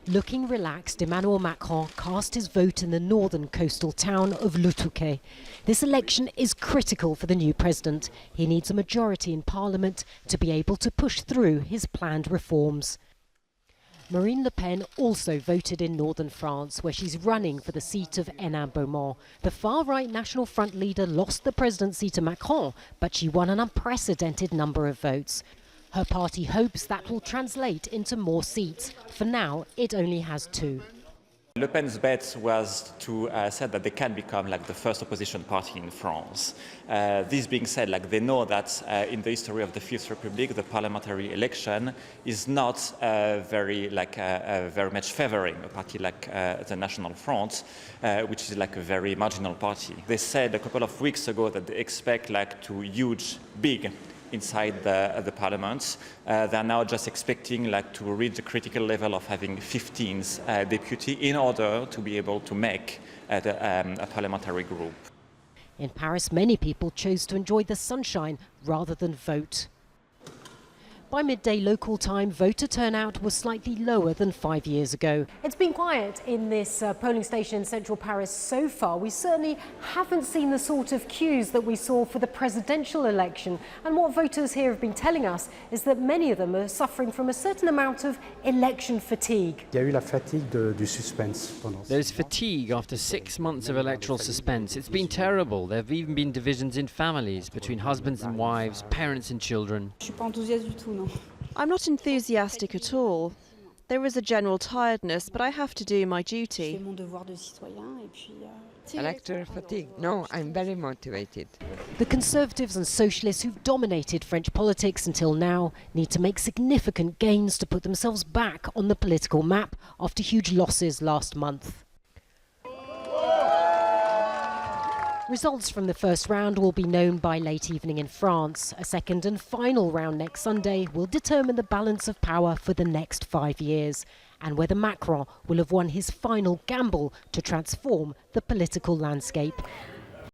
Looking relaxed, Emmanuel Macron cast his vote in the northern coastal town of Le Touquet. This election is critical for the new president. He needs a majority in parliament to be able to push through his planned reforms. Marine Le Pen also voted in northern France, where she's running for the seat of Hénin-Beaumont. The far-right National Front leader lost the presidency to Macron, but she won an unprecedented number of votes. Her party hopes that will translate into more seats. For now, it only has 2. Le Pen's bet was to say that they can become like the first opposition party in France. This being said, they know that in the history of the Fifth Republic, the parliamentary election is not very much favoring a party like the National Front, which is a very marginal party. They said a couple of weeks ago that they expect big inside the parliament. They are now just expecting to reach the critical level of having 15 deputies in order to be able to make a parliamentary group. In Paris, many people chose to enjoy the sunshine rather than vote. By midday local time, voter turnout was slightly lower than 5 years ago. It's been quiet in this polling station in central Paris so far. We certainly haven't seen the sort of queues that we saw for the presidential election. And what voters here have been telling us is that many of them are suffering from a certain amount of election fatigue. There's fatigue after 6 months of electoral suspense. It's been terrible. There have even been divisions in families between husbands and wives, parents and children. I'm not enthusiastic at all. There is a general tiredness, but I have to do my duty. Electoral fatigue? No, I'm very motivated. The Conservatives and Socialists who've dominated French politics until now need to make significant gains to put themselves back on the political map after huge losses last month. Results from the first round will be known by late evening in France. A second and final round next Sunday will determine the balance of power for the next 5 years and whether Macron will have won his final gamble to transform the political landscape.